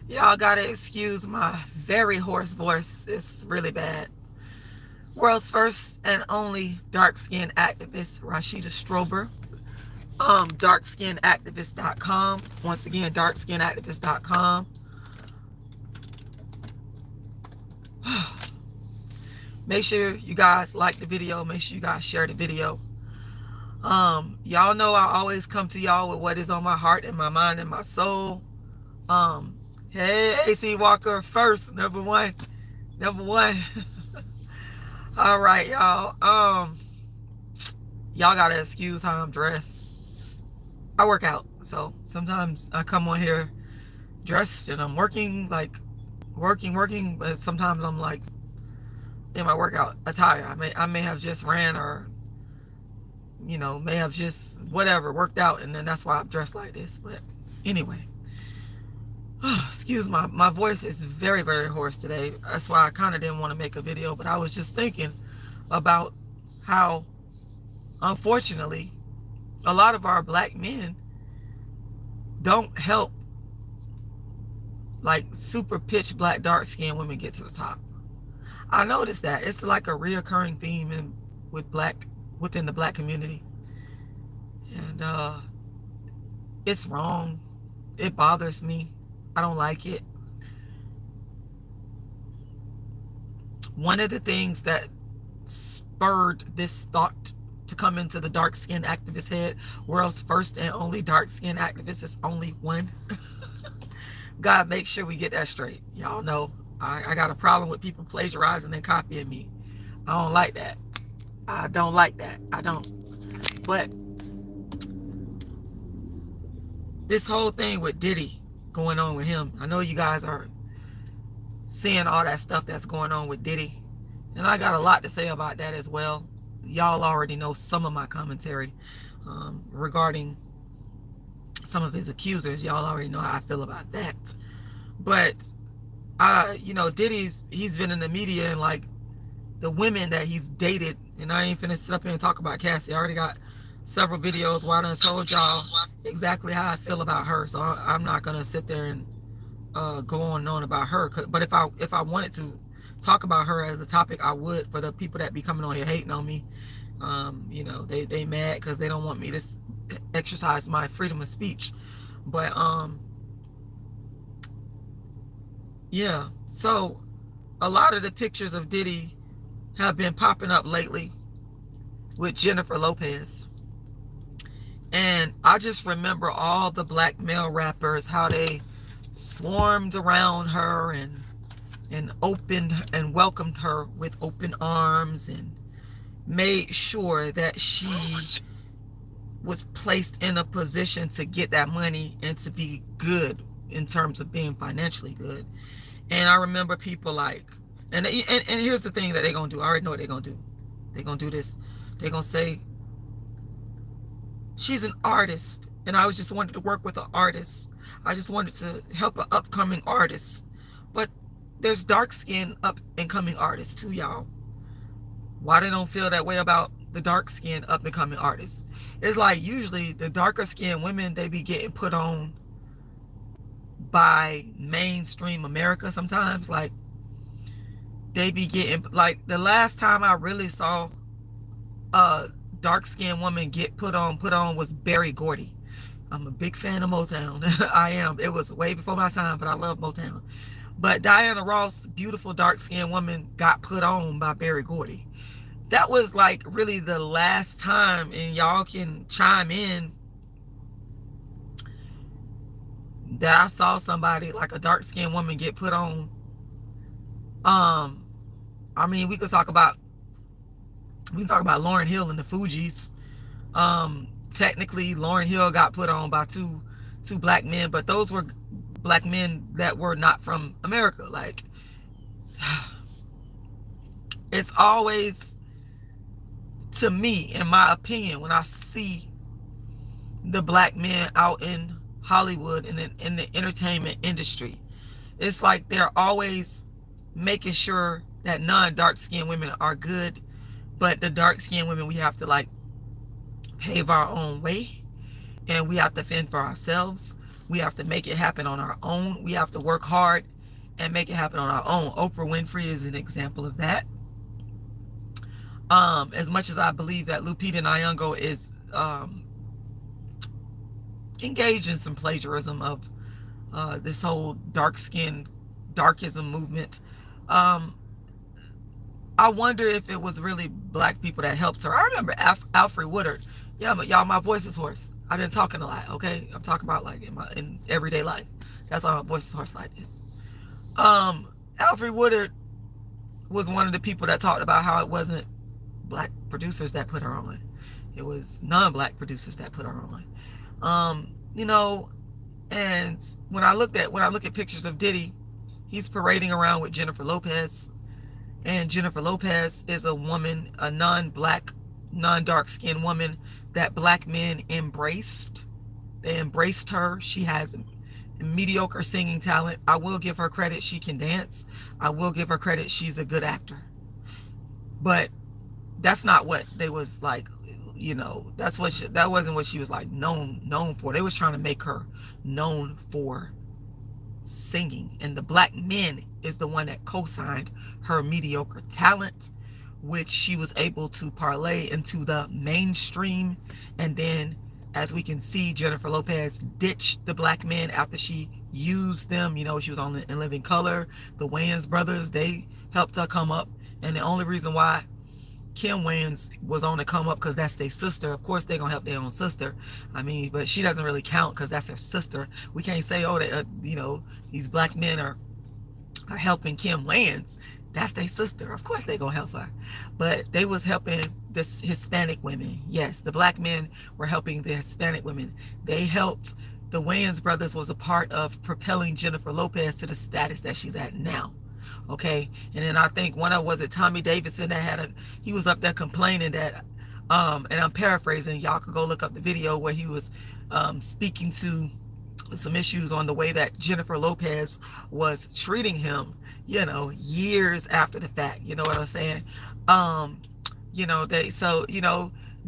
Y'all gotta excuse my very hoarse voice. It's really bad. World's first and only dark-skinned activist, Rashida Strober. Darkskinactivist.com. Once again, darkskinactivist.com. Make sure you guys like the video. Make sure you guys share the video. Y'all know I always come to y'all with what is on my heart and my mind and my soul. Hey, AC Walker first, number one. All right, y'all. Y'all gotta excuse how I'm dressed. I work out, so sometimes I come on here dressed and I'm working, like working, but sometimes I'm like in my workout attire. I may have just ran, or may have just whatever worked out, and then that's why I'm dressed like this. But anyway, excuse my voice is very, very hoarse today. That's why I kind of didn't want to make a video, but I was just thinking about how, unfortunately, a lot of our black men don't help like super pitch black dark skinned women get to the top. I noticed that it's like a reoccurring theme within the black community, and it's wrong. It bothers me. I don't like it. One of the things that spurred this thought to come into the dark-skinned activist head, world's first and only dark-skinned activist, is only one. God, make sure we get that straight. Y'all know I got a problem with people plagiarizing and copying me. I don't like that. I don't like that. I don't. But this whole thing with Diddy going on with him, I know you guys are seeing all that stuff that's going on with Diddy, and I got a lot to say about that as well. Y'all already know some of my commentary regarding some of his accusers. Y'all already know how I feel about that. But he's been in the media, and like the women that he's dated, and I ain't finna sit up here and talk about Cassie. I already got several videos where I done told y'all exactly how I feel about her, so I'm not gonna sit there and go on and on about her. But if I wanted to talk about her as a topic, I would. For the people that be coming on here hating on me, they mad because they don't want me to exercise my freedom of speech. But yeah, so a lot of the pictures of Diddy have been popping up lately with Jennifer Lopez, and I just remember all the black male rappers, how they swarmed around her and opened and welcomed her with open arms and made sure that she was placed in a position to get that money and to be good in terms of being financially good. And I remember people like, and here's the thing that they're gonna do. I already know what they're gonna do. They're gonna do this. They're gonna say, she's an artist, and I just wanted to work with an artist. I just wanted to help an upcoming artist. But there's dark-skinned up-and-coming artists too, y'all. Why they don't feel that way about the dark-skinned up-and-coming artists? It's like usually the darker-skinned women, they be getting put on by mainstream America sometimes. Like, they be getting, like, the last time I really saw a dark-skinned woman get put on was Berry Gordy. I'm a big fan of Motown. I am. It was way before my time, but I love Motown. But Diana Ross, beautiful dark-skinned woman, got put on by Berry Gordy. That was like really the last time, and y'all can chime in, that I saw somebody like a dark-skinned woman get put on. I mean, we can talk about Lauryn Hill and the Fugees. Technically, Lauryn Hill got put on by two black men, but those were black men that were not from America. Like, it's always, to me, in my opinion, when I see the black men out in Hollywood and in the entertainment industry, it's like they're always making sure that non-dark-skinned women are good, but the dark-skinned women, we have to like pave our own way, and we have to fend for ourselves. We have to make it happen on our own. We have to work hard and make it happen on our own. Oprah Winfrey is an example of that. As much as I believe that Lupita Nyong'o is engaged in some plagiarism of this whole darkism movement, I wonder if it was really black people that helped her. I remember Alfred Woodard. Yeah, but y'all, my voice is hoarse. I've been talking a lot, okay? I'm talking about like in everyday life. That's why my voice is hoarse like this. Alfred Woodard was one of the people that talked about how it wasn't black producers that put her on. It was non-black producers that put her on. You know, and when I look at pictures of Diddy, he's parading around with Jennifer Lopez. And Jennifer Lopez is a woman, a non-black, non-dark-skinned woman that black men embraced. They embraced her. She has mediocre singing talent. I will give her credit. She can dance. I will give her credit. She's a good actor. But that's not what they was like, you know, that wasn't what she was like known for. They was trying to make her known for singing, and the black men is the one that co-signed her mediocre talent, which she was able to parlay into the mainstream. And then, as we can see, Jennifer Lopez ditched the black men after she used them. You know, she was on In Living Color. The Wayans brothers, they helped her come up, and the only reason why Kim Wayans was on the come up because that's their sister. Of course, they're gonna help their own sister. I mean, but she doesn't really count because that's her sister. We can't say, oh, they, you know, these black men are helping Kim Wayans. That's their sister. Of course, they're gonna help her. But they was helping this Hispanic women. Yes, the black men were helping the Hispanic women. They helped. The Wayans brothers was a part of propelling Jennifer Lopez to the status that she's at now. Okay, and then I think was it Tommy Davidson that he was up there complaining that, and I'm paraphrasing, y'all can go look up the video where he was speaking to some issues on the way that Jennifer Lopez was treating him, you know, years after the fact. You know what I'm saying? You know,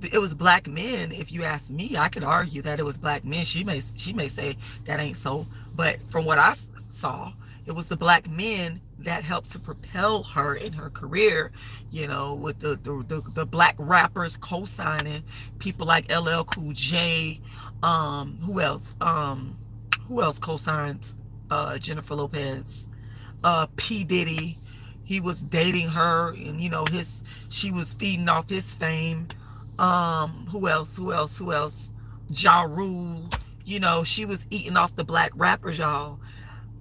it was black men. If you ask me, I could argue that it was black men. She may say that ain't so, but from what I saw, it was the black men that helped to propel her in her career, you know, with the black rappers co-signing, people like LL Cool J. Who else co-signed Jennifer Lopez? P. Diddy. He was dating her, and you know, she was feeding off his fame. Who else? Ja Rule. You know, she was eating off the black rappers, y'all.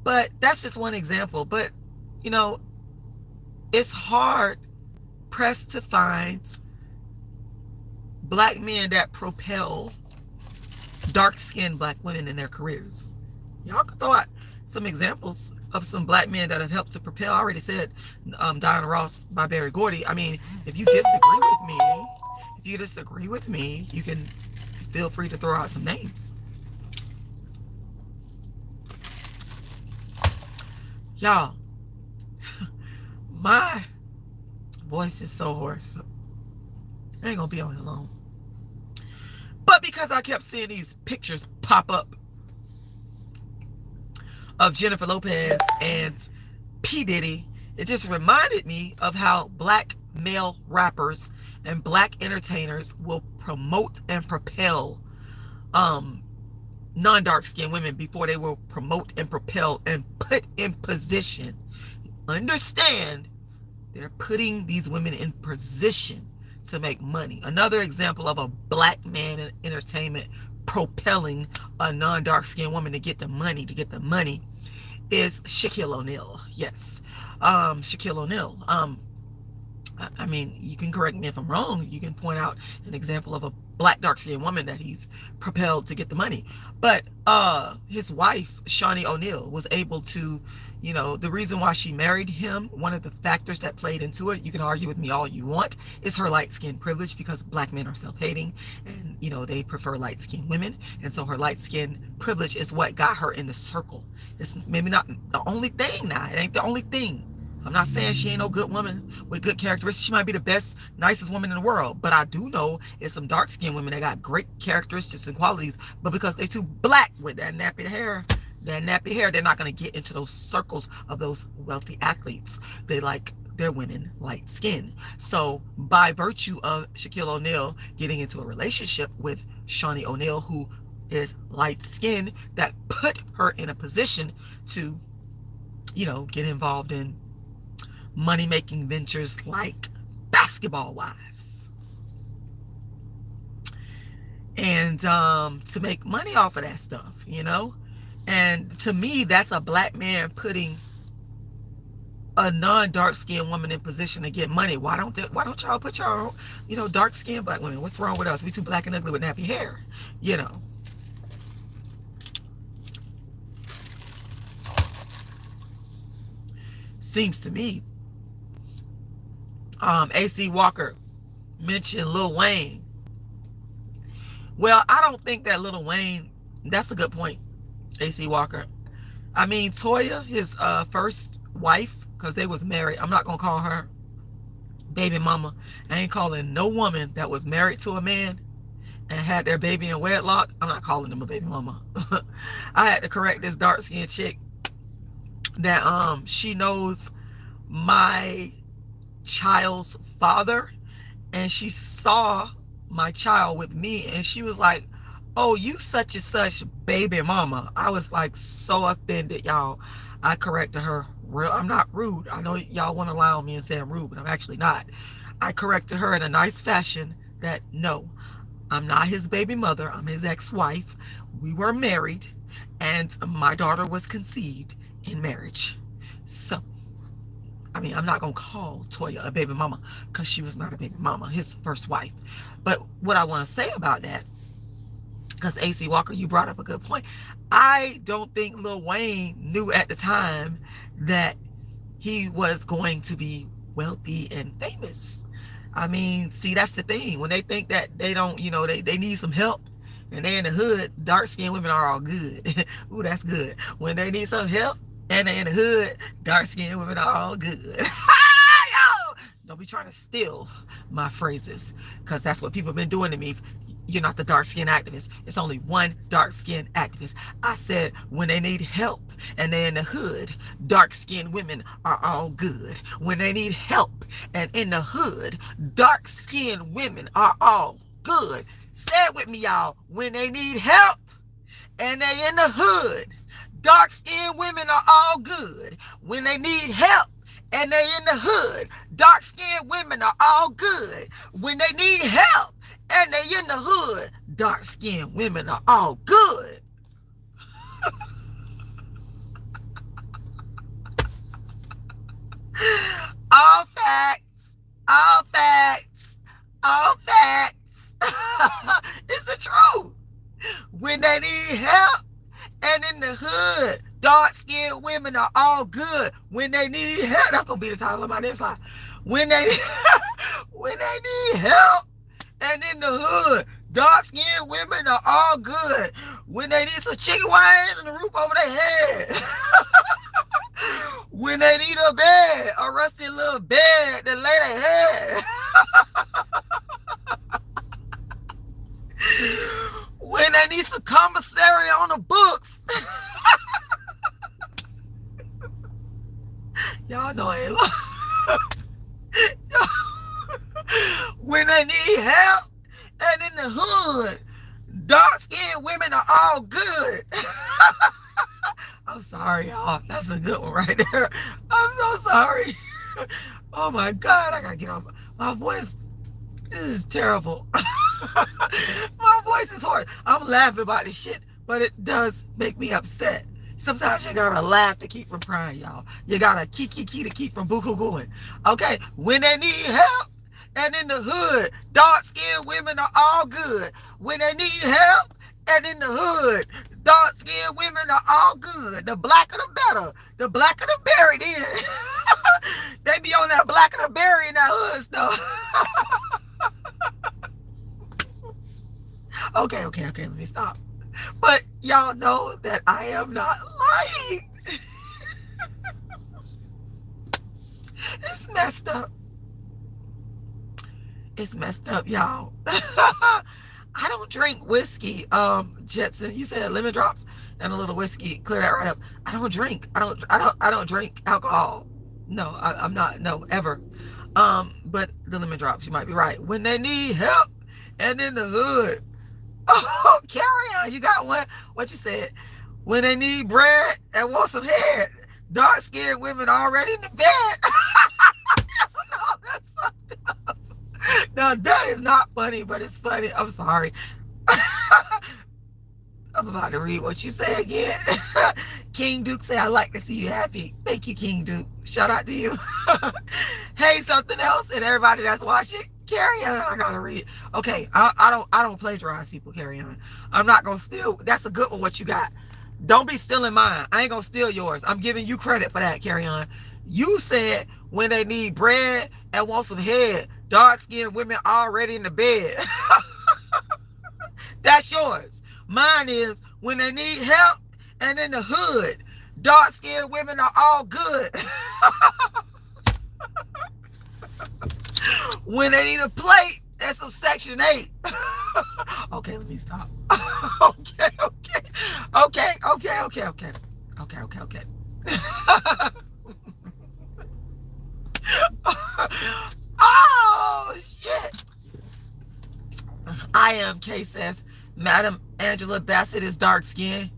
But that's just one example. But, you know, it's hard pressed to find black men that propel dark-skinned black women in their careers. Y'all can throw out some examples of some black men that have helped to propel. I already said Diana Ross by Berry Gordy. I mean, if you disagree with me, you can feel free to throw out some names. Y'all, my voice is so hoarse. I ain't gonna be on here long. But because I kept seeing these pictures pop up of Jennifer Lopez and P. Diddy, it just reminded me of how black male rappers and black entertainers will promote and propel non-dark-skinned women before they will promote and propel and put in position. Understand, they're putting these women in position to make money. Another example of a black man in entertainment propelling a non-dark-skinned woman to get the money is Shaquille O'Neal. Yes, Shaquille O'Neal. I mean, you can correct me if I'm wrong. You can point out an example of a black dark-skinned woman that he's propelled to get the money. But his wife, Shawnee O'Neal, was able to, you know, the reason why she married him, one of the factors that played into it, you can argue with me all you want, is her light-skinned privilege, because black men are self-hating and, you know, they prefer light-skinned women. And so her light-skinned privilege is what got her in the circle. It's maybe not the only thing now. It ain't the only thing. I'm not saying she ain't no good woman with good characteristics. She might be the best, nicest woman in the world. But I do know it's some dark-skinned women that got great characteristics and qualities. But because they too black with that nappy hair, they're not going to get into those circles of those wealthy athletes. They like their women light skin. So by virtue of Shaquille O'Neal getting into a relationship with Shawnee O'Neal, who is light skinned, that put her in a position to, get involved in money-making ventures like basketball wives. And to make money off of that stuff, And to me, that's a black man putting a non-dark-skinned woman in position to get money. Why don't y'all put y'all, dark-skinned black women? What's wrong with us? We too black and ugly with nappy hair, Seems to me. AC Walker mentioned Lil Wayne. Well, I don't think that Lil Wayne, that's a good point, AC Walker. I mean, Toya, his first wife, because they was married. I'm not going to call her baby mama. I ain't calling no woman that was married to a man and had their baby in wedlock. I'm not calling them a baby mama. I had to correct this dark-skinned chick that she knows my child's father, and she saw my child with me, and she was like, oh, you such and such baby mama. I was like so offended, y'all. I corrected her. I'm not rude. I know y'all want to lie on me and say I'm rude, but I'm actually not. I corrected her in a nice fashion that no, I'm not his baby mother. I'm his ex-wife. We were married, and my daughter was conceived in marriage. So, I mean, I'm not going to call Toya a baby mama because she was not a baby mama, his first wife. But what I want to say about that, because AC Walker, you brought up a good point. I don't think Lil Wayne knew at the time that he was going to be wealthy and famous. I mean, see, that's the thing. When they think that they don't, they need some help and they're in the hood, dark-skinned women are all good. Ooh, that's good. When they need some help and they're in the hood, dark-skinned women are all good. Yo! Don't be trying to steal my phrases, because that's what people have been doing to me. You're not the dark-skinned activist. It's only one dark-skinned activist. I said when they need help and they're in the hood, dark-skinned women are all good. When they need help and in the hood, dark-skinned women are all good. Say it with me, y'all. When they need help and they're in the hood, dark-skinned women are all good. When they need help and they're in the hood, dark-skinned women are all good. When they need help and they in the hood, dark-skinned women are all good. All facts. All facts. All facts. It's the truth. When they need help and in the hood, dark-skinned women are all good. When they need help, that's going to be the title of my next slide. When they need help and in the hood, dark-skinned women are all good. When they need some chicken wings and a roof over their head. When they need a bed, a rusty little bed to lay their head. When they need some commissary on the books. Y'all know I ain't lying. When they need help and in the hood, dark-skinned women are all good. I'm sorry, y'all. That's a good one right there. I'm so sorry. Oh my God, I gotta get off my voice. This is terrible. My voice is hard. I'm laughing about this shit, but it does make me upset. Sometimes you gotta laugh to keep from crying, y'all. You gotta kiki to keep from boo-hoo-gooing. Okay, when they need help and in the hood, dark-skinned women are all good. When they need help and in the hood, dark-skinned women are all good. The blacker the better. The blacker the berry then. They be on that blacker the berry in that hood stuff. Okay, let me stop. But y'all know that I am not lying. It's messed up. It's messed up, y'all. I don't drink whiskey, Jetson. You said lemon drops and a little whiskey. Clear that right up. I don't drink. I don't drink alcohol. No, I'm not. No, ever. But the lemon drops, you might be right. When they need help and in the hood. Oh, carry on. You got one. What you said? When they need bread and want some head. Dark-skinned women already in the bed. No, that's fucked up. No, that is not funny, but it's funny. I'm sorry. I'm about to read what you say again. King Duke say, I like to see you happy. Thank you, King Duke. Shout out to you. Hey, something else, and everybody that's watching, carry on. I gotta read. Okay, I don't plagiarize people. Carry on. I'm not gonna steal. That's a good one. What you got? Don't be stealing mine. I ain't gonna steal yours. I'm giving you credit for that. Carry on. You said when they need bread and want some head, dark-skinned women already in the bed. That's yours. Mine is when they need help and in the hood, dark-skinned women are all good. When they need a plate and some Section 8. Okay, let me stop. Okay. Oh, shit. I am K says, Madam Angela Bassett is dark skinned.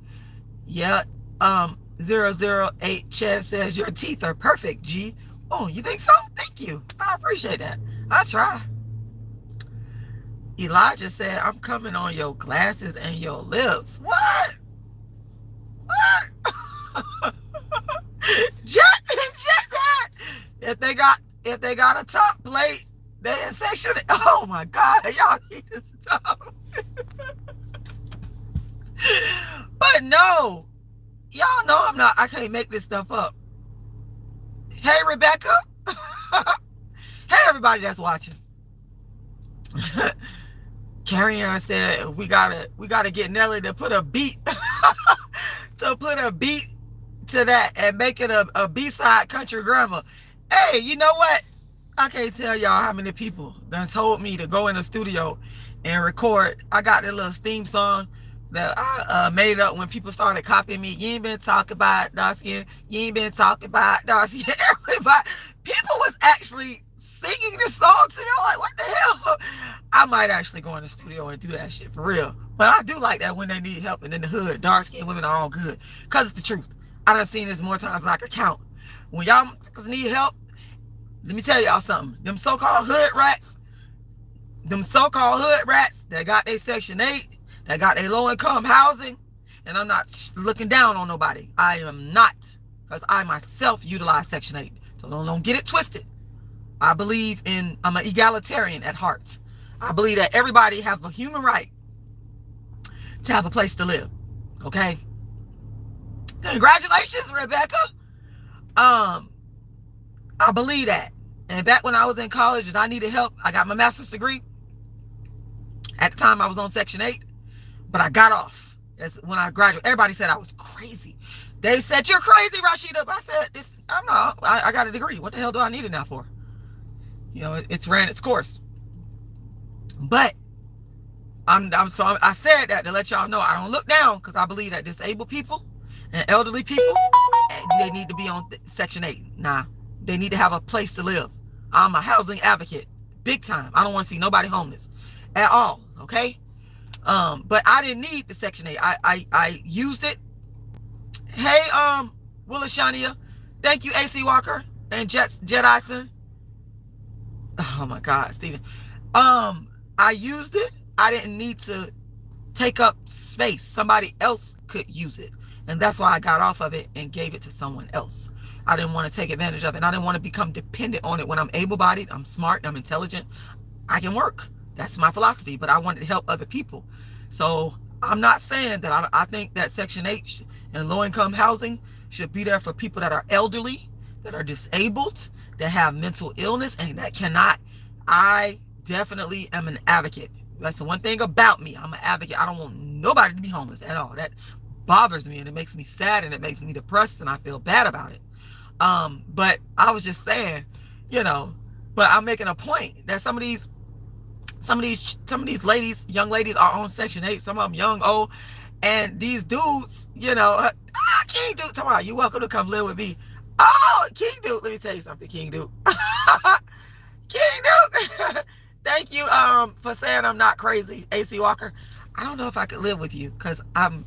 Yeah. 008 Chad says, your teeth are perfect, G. Oh, you think so? Thank you. I appreciate that. I try. Elijah said, I'm coming on your glasses and your lips. What? Jet said, if they got a top plate, they in section. Oh my God, y'all need to stop. But no, y'all know I can't make this stuff up. Hey, Rebecca. Hey, everybody that's watching. Carrie Ann said we gotta get Nelly to put a beat to that and make it a B-side country grammar. Hey, you know what? I can't tell y'all how many people that told me to go in the studio and record. I got that little theme song that I made up when people started copying me. You ain't been talking about dark skin. You ain't been talking about dark skin. Everybody, people was actually singing this song to me. I'm like, what the hell? I might actually go in the studio and do that shit for real. But I do like that when they need help and in the hood, dark skinned women are all good. Because it's the truth. I done seen this more times than I can count. When y'all need help, let me tell y'all something. Them so-called hood rats, that got their Section 8, that got their low-income housing, and I'm not looking down on nobody. I am not, because I myself utilize Section 8. So don't get it twisted. I'm an egalitarian at heart. I believe that everybody have a human right to have a place to live. Okay? Congratulations, Rebecca. I believe that. And back when I was in college and I needed help, I got my master's degree. At the time, I was on Section 8, but I got off. That's when I graduated. Everybody said I was crazy. They said, you're crazy, Rashida. I said, I'm not. I got a degree. What the hell do I need it now for? You know, it's ran its course. But I said that to let y'all know I don't look down, because I believe that disabled people and elderly people, they need to be on Section 8. Nah, they need to have a place to live. I'm a housing advocate, big time. I don't want to see nobody homeless at all, okay? But I didn't need the Section 8. I used it. Hey, Willa Shania, thank you, AC Walker and Jedison. Oh my God, Stephen. I used it. I didn't need to take up space. Somebody else could use it. And that's why I got off of it and gave it to someone else. I didn't want to take advantage of it. And I didn't want to become dependent on it. When I'm able-bodied, I'm smart, I'm intelligent, I can work. That's my philosophy. But I wanted to help other people. So I'm not saying that I think that Section 8 and low-income housing should be there for people that are elderly, that are disabled, that have mental illness, and that cannot. I definitely am an advocate. That's the one thing about me. I'm an advocate. I don't want nobody to be homeless at all. That bothers me, and it makes me sad, and it makes me depressed, and I feel bad about it. But I was just saying, you know, but I'm making a point that some of these ladies, young ladies, are on Section 8. Some of them young, old, and these dudes, you know, King Dude, tomorrow, you welcome to come live with me. Oh, King Dude, let me tell you something, King Dude. King Dude, thank you for saying I'm not crazy, AC Walker. I don't know if I could live with you because I'm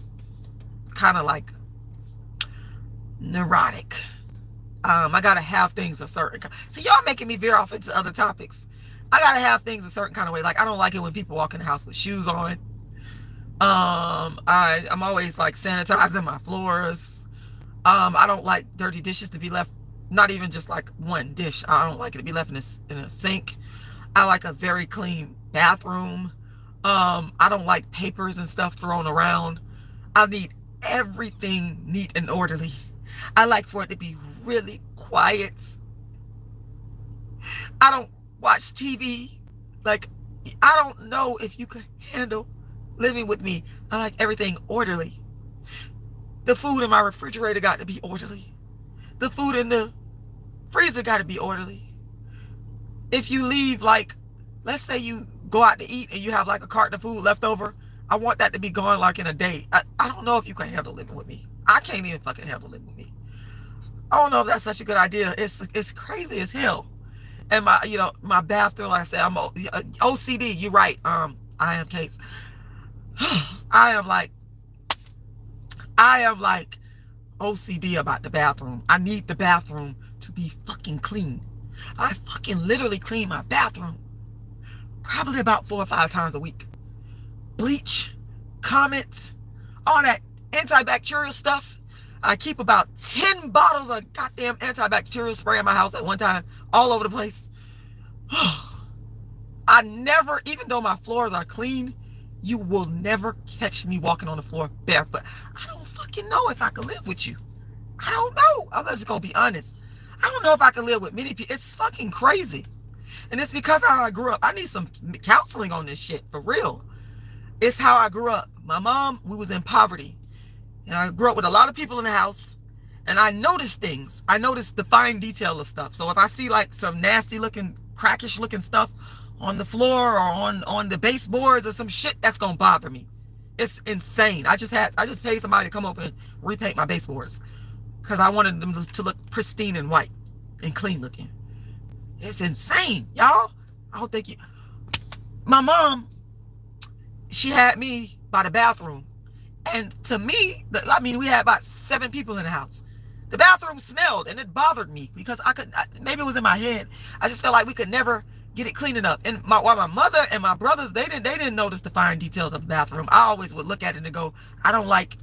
kind of like neurotic. I gotta have things a certain kind. See, y'all making me veer off into other topics. I gotta have things a certain kind of way. Like, I don't like it when people walk in the house with shoes on. I'm always like sanitizing my floors. I don't like dirty dishes to be left, not even just like one dish. I don't like it to be left in a sink. I like a very clean bathroom. I don't like papers and stuff thrown around. I need everything neat and orderly. I like for it to be really quiet. I don't watch TV. Like, I don't know if you could handle living with me. I like everything orderly. The food in my refrigerator got to be orderly. The food in the freezer got to be orderly. If you leave, like, let's say you go out to eat and you have like a carton of food left over, I want that to be gone like in a day. I don't know if you can handle living with me. I can't even fucking handle living with me. I don't know if that's such a good idea. It's crazy as hell. And my bathroom, like I said, I'm OCD. You're right. I am Case. I am like OCD about the bathroom. I need the bathroom to be fucking clean. I fucking literally clean my bathroom probably about 4 or 5 times a week. Bleach, Comet, all that antibacterial stuff. I keep about 10 bottles of goddamn antibacterial spray in my house at one time, all over the place. I never, even though my floors are clean, you will never catch me walking on the floor barefoot. I don't fucking know if I can live with you. I don't know. I'm just gonna be honest. I don't know if I can live with many people. It's fucking crazy. And it's because of how I grew up. I need some counseling on this shit, for real. It's how I grew up. My mom, we was in poverty. And I grew up with a lot of people in the house. And I noticed things. I noticed the fine detail of stuff. So if I see like some nasty looking, crackish looking stuff on the floor or on the baseboards or some shit, that's gonna bother me. It's insane. I just paid somebody to come over and repaint my baseboards because I wanted them to look pristine and white and clean looking. It's insane, y'all. I don't think you. My mom, she had me by the bathroom, and to me, we had about 7 people in the house. The bathroom smelled, and it bothered me because maybe it was in my head. I just felt like we could never get it clean enough. And while my mother and my brothers, they didn't notice the fine details of the bathroom. I always would look at it and go, I don't like,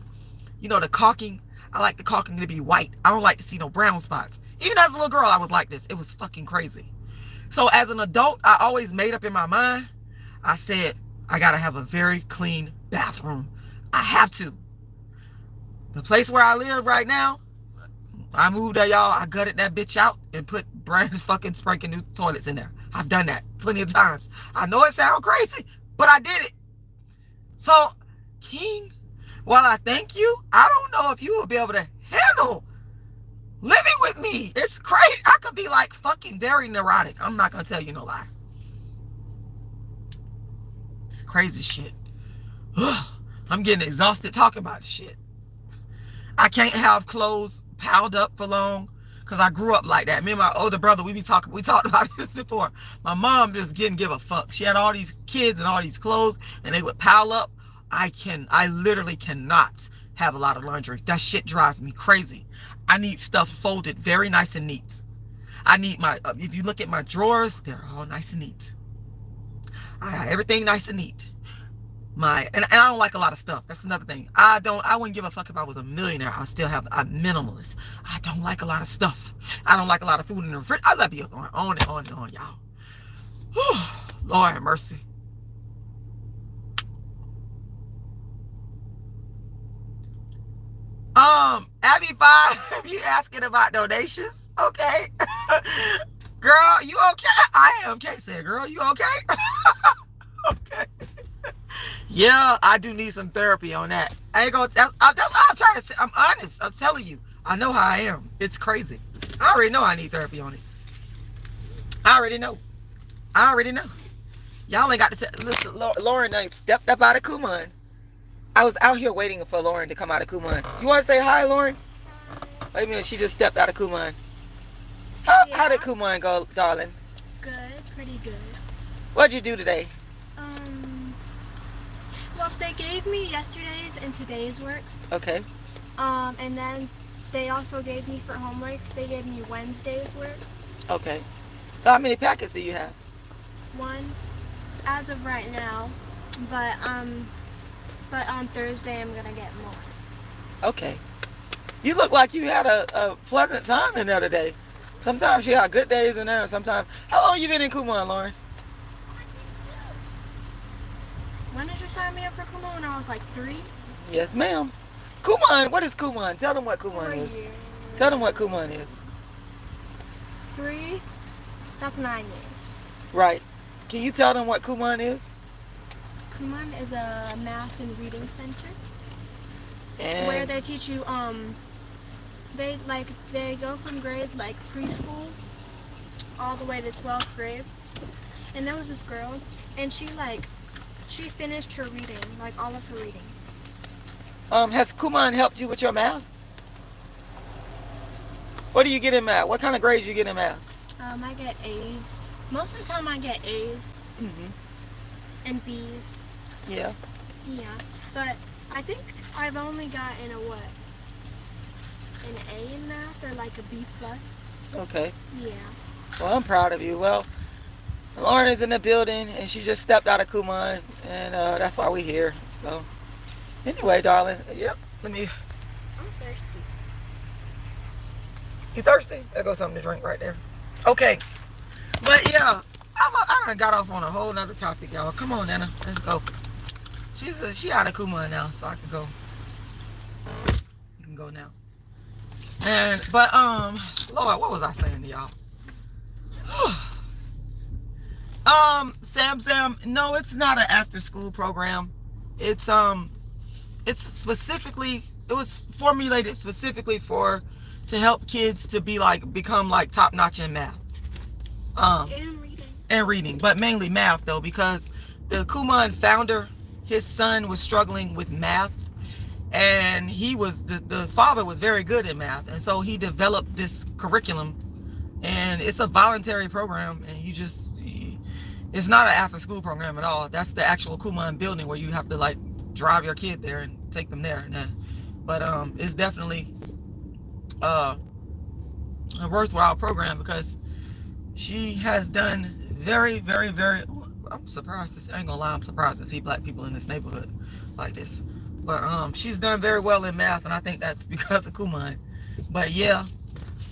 the caulking. I like the caulking to be white. I don't like to see no brown spots. Even as a little girl, I was like this. It was fucking crazy. So as an adult, I always made up in my mind. I said, I gotta have a very clean bathroom. I have to. The place where I live right now, I moved there, y'all. I gutted that bitch out and put brand fucking spanking new toilets in there. I've done that plenty of times. I know it sounds crazy, but I did it. So, King, while I thank you, I don't know if you will be able to handle living with me. It's crazy. I could be like fucking very neurotic. I'm not gonna tell you no lie. It's crazy shit. I'm getting exhausted talking about this shit. I can't have clothes piled up for long because I grew up like that. Me and my older brother, we talked about this before. My mom just didn't give a fuck. She had all these kids and all these clothes and they would pile up. I literally cannot have a lot of laundry. That shit drives me crazy. I need stuff folded very nice and neat. I need if you look at my drawers, they're all nice and neat. I got everything nice and neat. And I don't like a lot of stuff. That's another thing. I wouldn't give a fuck if I was a millionaire. I still have a minimalist. I don't like a lot of stuff. I don't like a lot of food in the fridge. I love you going on and on and on, y'all. Whew, Lord have mercy. Abby 5, you asking about donations? Okay. Girl, you okay? I am okay, said girl, you okay? Okay. Yeah, I do need some therapy on that. I ain't gonna. That's what I'm trying to say. I'm honest. I'm telling you. I know how I am. It's crazy. I already know I need therapy on it. I already know. Y'all ain't got to listen. Lauren ain't stepped up out of Kumon. I was out here waiting for Lauren to come out of Kumon. You want to say hi, Lauren? Wait a minute, she just stepped out of Kumon. How did Kumon go, darling? Good, pretty good. What'd you do today? Well, they gave me yesterday's and today's work. Okay. And then they also gave me for homework, they gave me Wednesday's work. Okay. So how many packets do you have? 1, as of right now. But on Thursday I'm gonna get more. Okay. You look like you had a pleasant time in there today. Sometimes you have good days in there, and sometimes. How long you been in Kumon, Lauren? When did you sign me up for Kumon? I was like 3. Yes, ma'am. Kumon, what is Kumon? Tell them what Kumon 4 is. years. Tell them what Kumon is. 3? That's 9 years. Right. Can you tell them what Kumon is? Kumon is a math and reading center. And where they teach you, they go from grades like preschool all the way to 12th grade. And there was this girl, and she finished her reading, like all of her reading. Has Kumon helped you with your math? What do you get in math? What kind of grades you get in math? I get A's. Most of the time I get A's. And B's. Yeah. Yeah, but I think I've only gotten an A in math or like a B+. Okay. Yeah. Well, I'm proud of you. Well, Lauren is in the building, and she just stepped out of Kumon, and that's why we're here. So, anyway, darling, yep. I'm thirsty. You thirsty? There goes something to drink right there. Okay. But yeah, I done got off on a whole nother topic, y'all. Come on, Nana. Let's go. She out of Kumon now, so I can go. You can go now. But Lord, what was I saying to y'all? Sam, no, it's not an after school program. It was formulated specifically to help kids to become top notch in math. And reading, but mainly math though, because the Kumon founder, his son was struggling with math, and the father was very good at math, and so he developed this curriculum, and it's a voluntary program, and it's not an after school program at all. That's the actual Kumon building where you have to drive your kid there and take them there, but it's definitely a worthwhile program because she has done very, very, very. I'm surprised. I ain't gonna lie. I'm surprised to see black people in this neighborhood like this. But she's done very well in math, and I think that's because of Kumon. But yeah,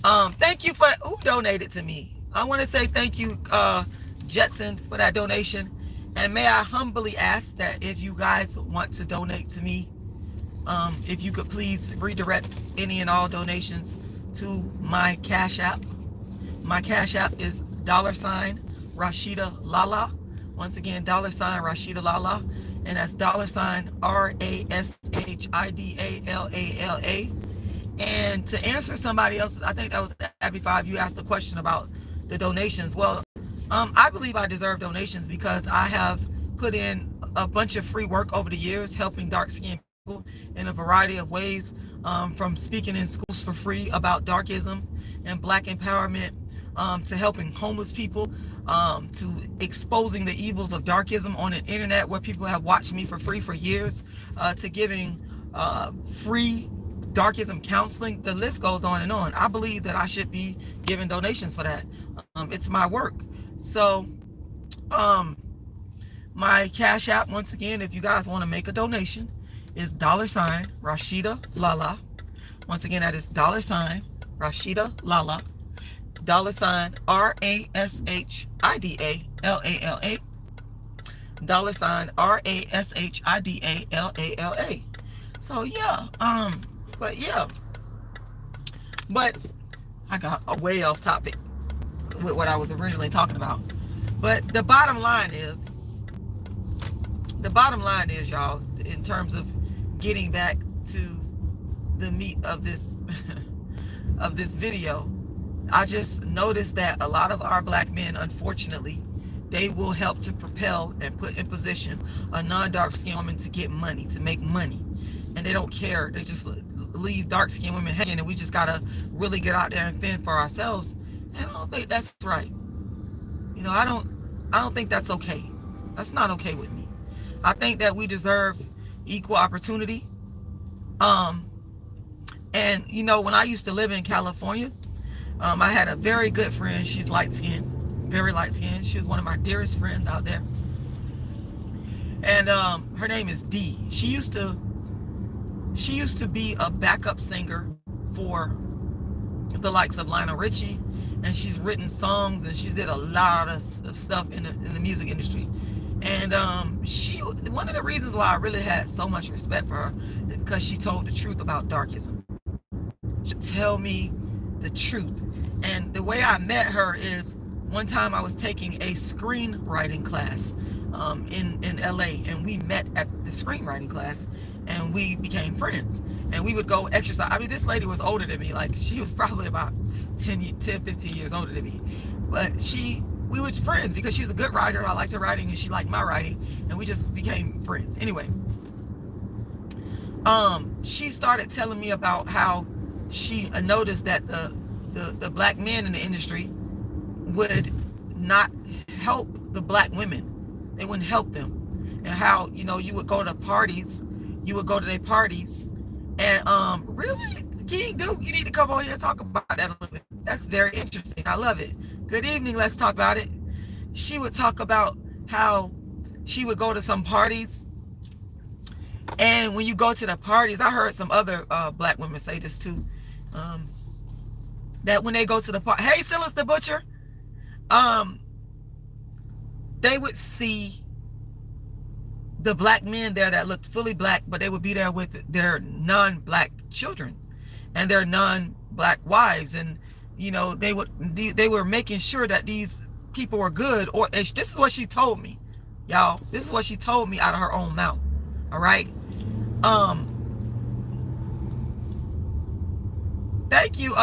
thank you for who donated to me. I want to say thank you, Jetson, for that donation. And may I humbly ask that if you guys want to donate to me, if you could please redirect any and all donations to my Cash App. My Cash App is $RASHIDA'Lala. Once again, $RASHIDA'Lala. And that's $RASHIDALALA. And to answer somebody else, I think that was Abby 5, you asked a question about the donations. Well, I believe I deserve donations because I have put in a bunch of free work over the years helping dark-skinned people in a variety of ways, from speaking in schools for free about darkism and black empowerment, to helping homeless people, to exposing the evils of darkism on an internet where people have watched me for free for years, to giving free darkism counseling. The list goes on and on. I believe that I should be giving donations for that. It's my work. So my Cash App, once again, if you guys want to make a donation, is $RASHIDA'Lala. Once again, that is $RASHIDA'Lala. $RASHIDA'Lala. $RASHIDA'Lala. So yeah, but I got way off topic with what I was originally talking about. But the bottom line is, y'all, in terms of getting back to the meat of this of this video, I just noticed that a lot of our black men, unfortunately, they will help to propel and put in position a non-dark skinned woman to get money, to make money. And they don't care. They just leave dark skinned women hanging, and we just gotta really get out there and fend for ourselves. And I don't think that's right. You know, I don't think that's okay. That's not okay with me. I think that we deserve equal opportunity. And you know, when I used to live in California, I had a very good friend. She's light skinned, very light skinned. She was one of my dearest friends out there. And her name is Dee. She used to be a backup singer for the likes of Lionel Richie, and she's written songs, and she's did a lot of stuff in the music industry. And one of the reasons why I really had so much respect for her is because she told the truth about darkism. She tell me the truth. And the way I met her is, one time I was taking a screenwriting class in LA, and we met at the screenwriting class, and we became friends, and we would go exercise. I mean, this lady was older than me. Like, she was probably about 10, 15 years older than me, but we were friends because she was a good writer. I liked her writing, and she liked my writing, and we just became friends. Anyway, she started telling me about how she noticed that the black men in the industry would not help the black women. They wouldn't help them. And how, you know, you would go to parties, their parties, and really, King Duke, you need to come on here and talk about that a little bit. That's very interesting. I love it. Good evening, let's talk about it. She would talk about how she would go to some parties, and when you go to the parties, I heard some other black women say this too, that when they go to the party, hey, Silas the Butcher, they would see the black men there that looked fully black, but they would be there with their non-black children and their non-black wives, and you know, they were making sure that these people were good. Or this is what she told me, y'all. This is what she told me out of her own mouth. All right. Thank you,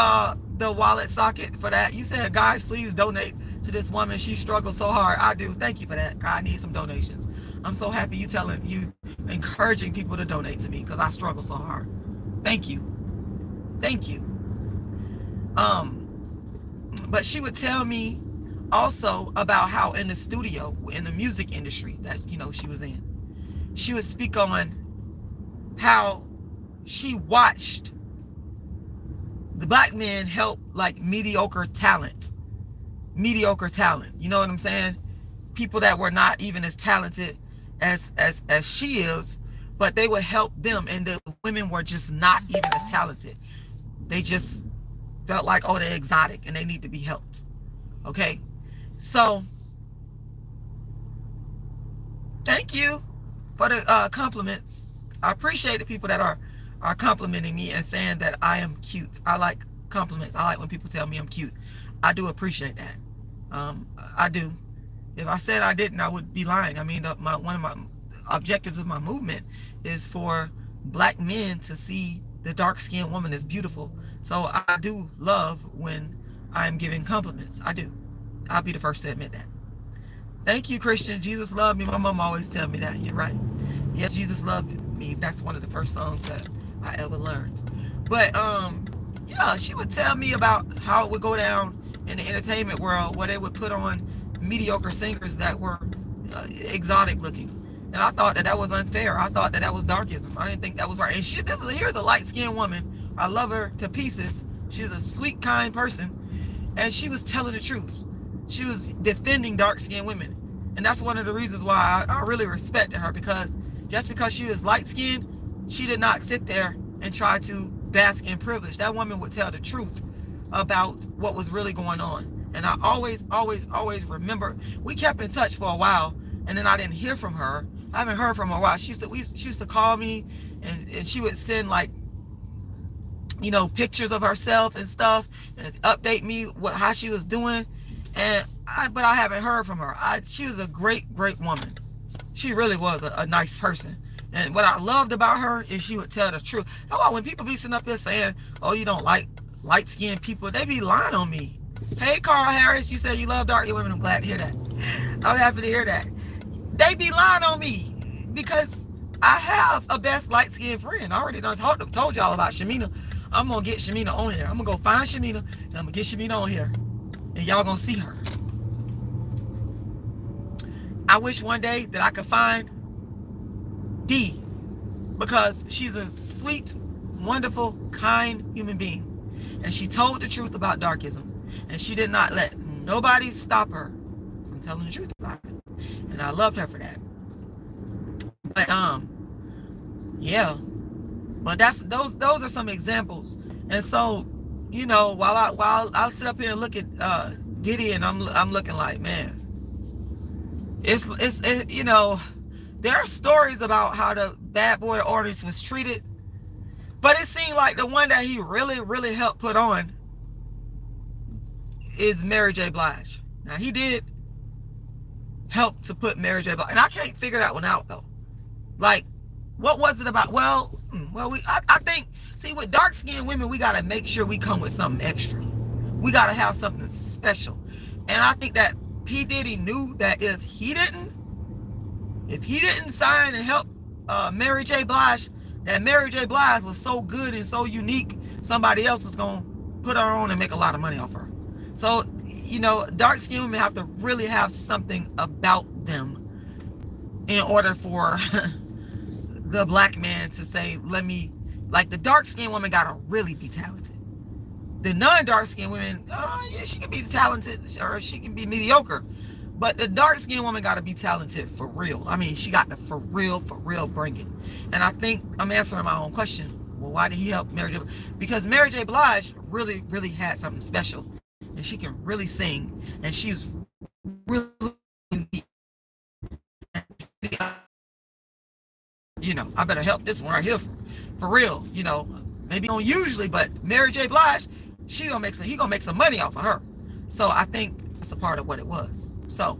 the wallet socket, for that. You said, guys, please donate to this woman. She struggles so hard. I do. Thank you for that. God, I need some donations. I'm so happy you encouraging people to donate to me, because I struggle so hard. Thank you. Thank you. But she would tell me also about how in the studio, in the music industry that, you know, she was in, she would speak on how she watched the black men help like mediocre talent. You know what I'm saying? People that were not even as talented as she is, but they would help them, and the women were just not even as talented. They just felt like, oh, they're exotic and they need to be helped. Okay, so thank you for the compliments. I appreciate the people that are complimenting me and saying that I am cute. I like compliments. I like when people tell me I'm cute. I do appreciate that. I do. If I said I didn't, I would be lying. I mean, one of my objectives of my movement is for black men to see the dark-skinned woman as beautiful. So I do love when I'm giving compliments. I do. I'll be the first to admit that. Thank you, Christian. Jesus loved me. My mom always tell me that. You're right. Yes, Jesus loved me. That's one of the first songs that I ever learned. But yeah, she would tell me about how it would go down in the entertainment world, where they would put on mediocre singers that were exotic looking. And I thought that was unfair. I thought that was darkism. I didn't think that was right. And here's a light-skinned woman. I love her to pieces. She's a sweet, kind person. And she was telling the truth. She was defending dark-skinned women. And that's one of the reasons why I really respected her, because just because she was light-skinned, she did not sit there and try to bask in privilege. That woman would tell the truth about what was really going on. And I always remember, we kept in touch for a while, and then I didn't hear from her. I haven't heard from her in a while. She used to call me, and she would send, like, you know, pictures of herself and stuff, and update me how she was doing. But I haven't heard from her. She was a great woman. She really was a nice person. And what I loved about her is she would tell the truth. That's why when people be sitting up here saying, oh, you don't like light-skinned people, they be lying on me. Hey, Carl Harris, you said you love dark-skinned women. I'm glad to hear that. I'm happy to hear that. They be lying on me because I have a best light-skinned friend. I already done told y'all about Shamina. I'm going to get Shamina on here. I'm going to go find Shamina, and I'm going to get Shamina on here. And y'all going to see her. I wish one day that I could find Dee, because she's a sweet, wonderful, kind human being. And she told the truth about darkism. And she did not let nobody stop her from telling the truth about it. And I loved her for that. But yeah. But those are some examples. And so, you know, while I'll sit up here and look at Diddy, and I'm looking like, man, it's you know, there are stories about how the bad boy artist was treated, but it seemed like the one that he really helped put on is Mary J. Blige. Now, he did help to put Mary J. Blige, and I can't figure that one out though. Like, what was it about? Well, I think, see, with dark-skinned women, we gotta make sure we come with something extra. We gotta have something special, and I think that P. Diddy knew that if he didn't sign and help Mary J. Blige, that Mary J. Blige was so good and so unique, somebody else was gonna put her on and make a lot of money off her. So, you know, dark-skinned women have to really have something about them in order for the black man to say, let me, like, the dark-skinned woman gotta really be talented. The non-dark-skinned women, yeah, she can be talented, or she can be mediocre. But the dark-skinned woman got to be talented for real. I mean, she got to for real bring it. And I think I'm answering my own question. Well, why did he help Mary J? Because Mary J. Blige really had something special. And she can really sing. And she's really unique. You know, I better help this one right here for real. You know, maybe don't usually, but Mary J. Blige, he gonna make some money off of her. So I think that's a part of what it was. So,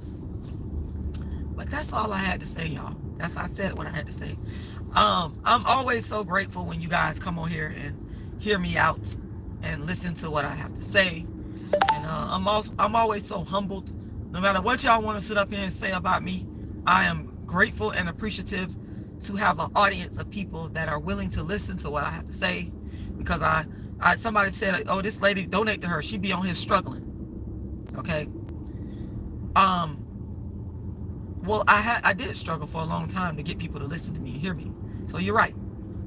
but that's all I had to say, y'all. I said what I had to say. I'm always so grateful when you guys come on here and hear me out and listen to what I have to say. And I'm always so humbled. No matter what y'all want to sit up here and say about me, I am grateful and appreciative to have an audience of people that are willing to listen to what I have to say. Because somebody said, oh, this lady, donate to her. She be on here struggling. Okay. Well, I did struggle for a long time to get people to listen to me and hear me. So you're right.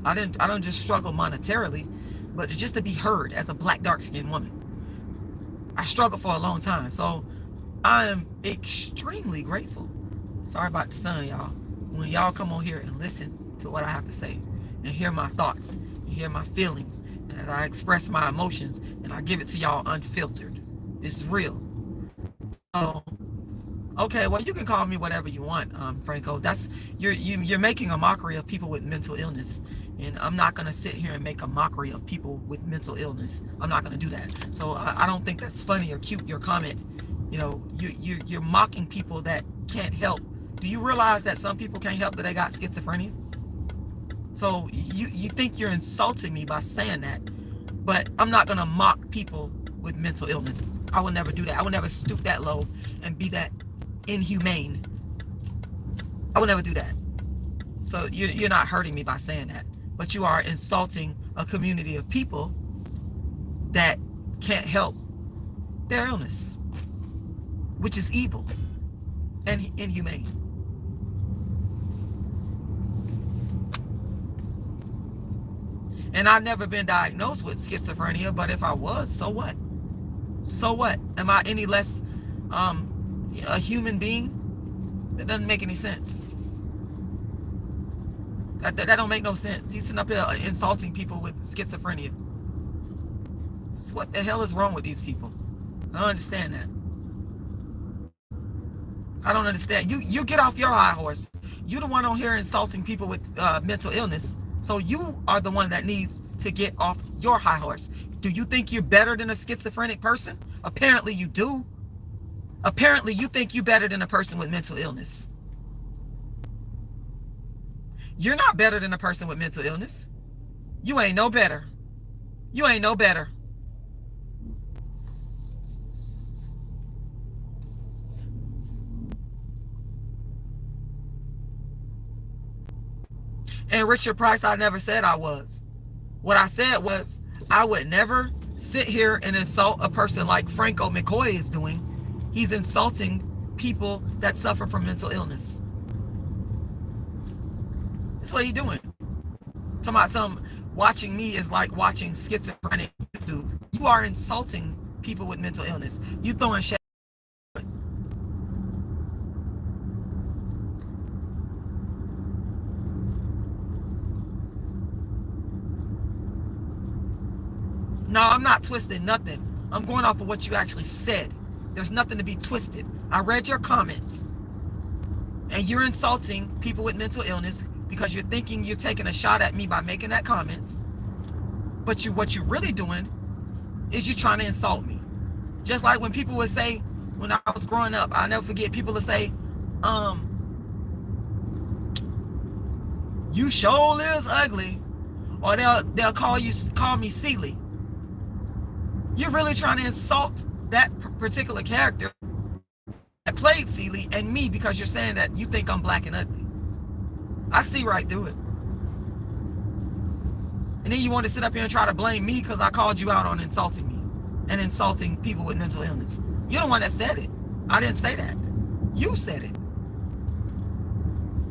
I don't just struggle monetarily, but just to be heard as a black dark-skinned woman. I struggled for a long time. So I am extremely grateful. Sorry about the sun, y'all. When y'all come on here and listen to what I have to say and hear my thoughts and hear my feelings, and as I express my emotions and I give it to y'all unfiltered. It's real. So, okay, well, you can call me whatever you want, Franco. That's you're making a mockery of people with mental illness, and I'm not gonna sit here and make a mockery of people with mental illness. I'm not gonna do that. So I don't think that's funny or cute. Your comment, you know, you're mocking people that can't help. Do you realize that some people can't help that they got schizophrenia? So you think you're insulting me by saying that, but I'm not gonna mock people with mental illness. I will never do that. I will never stoop that low and be that inhumane. I will never do that. So you're not hurting me by saying that, but you are insulting a community of people that can't help their illness, which is evil and inhumane. And I've never been diagnosed with schizophrenia, but if I was, so what? So what? Am I any less a human being? That doesn't make any sense. That don't make no sense. He's sitting up here insulting people with schizophrenia. So what the hell is wrong with these people? I don't understand that. I don't understand. You get off your high horse. You're the one on here insulting people with mental illness. So you are the one that needs to get off your high horse. Do you think you're better than a schizophrenic person? Apparently you do. Apparently you think you're better than a person with mental illness. You're not better than a person with mental illness. You ain't no better. You ain't no better. And Richard Price, I never said I was. What I said was, I would never sit here and insult a person like Franco McCoy is doing. He's insulting people that suffer from mental illness. That's what he's doing. Talking about some watching me is like watching schizophrenic YouTube. You are insulting people with mental illness. You throwing shit. No, I'm not twisting nothing. I'm going off of what you actually said. There's nothing to be twisted. I read your comments. And you're insulting people with mental illness because you're thinking you're taking a shot at me by making that comment. But what you're really doing is you're trying to insult me. Just like when people would say, when I was growing up, I'll never forget, people would say, you sure is ugly. Or they'll call me silly. You're really trying to insult that particular character that played Seeley and me because you're saying that you think I'm black and ugly. I see right through it. And then you want to sit up here and try to blame me because I called you out on insulting me and insulting people with mental illness. You're the one that said it. I didn't say that. You said it.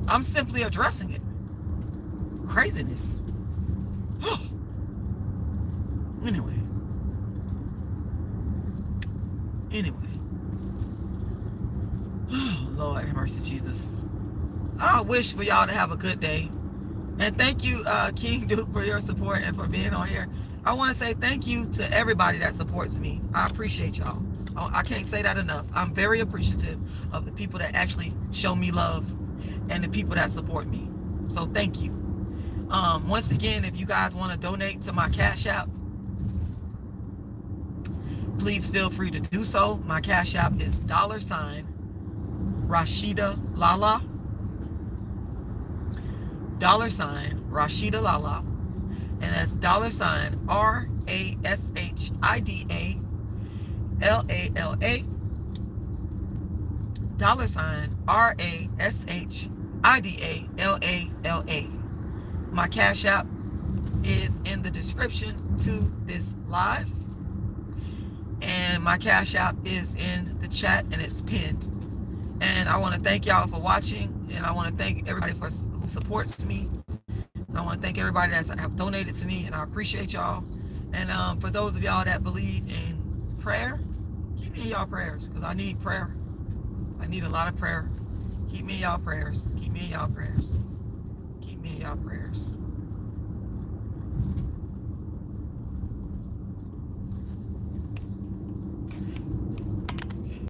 I'm simply addressing it. Craziness. Anyway. Oh, Lord have mercy, Jesus. I wish for y'all to have a good day. And thank you, King Duke, for your support and for being on here. I want to say thank you to everybody that supports me. I appreciate y'all. I can't say that enough. I'm very appreciative of the people that actually show me love and the people that support me. So thank you. Once again, if you guys want to donate to my Cash App, please feel free to do so. My Cash App is $RASHIDA'Lala. $RASHIDA'Lala. And that's $RASHIDA'LALA. $RASHIDA'LALA. My Cash App is in the description to this live. And my Cash App is in the chat and it's pinned. And I want to thank y'all for watching. And I want to thank everybody who supports me. And I want to thank everybody that have donated to me. And I appreciate y'all. And for those of y'all that believe in prayer, keep me in y'all prayers. Because I need prayer. I need a lot of prayer. Keep me in y'all prayers. Keep me in y'all prayers. Keep me in y'all prayers.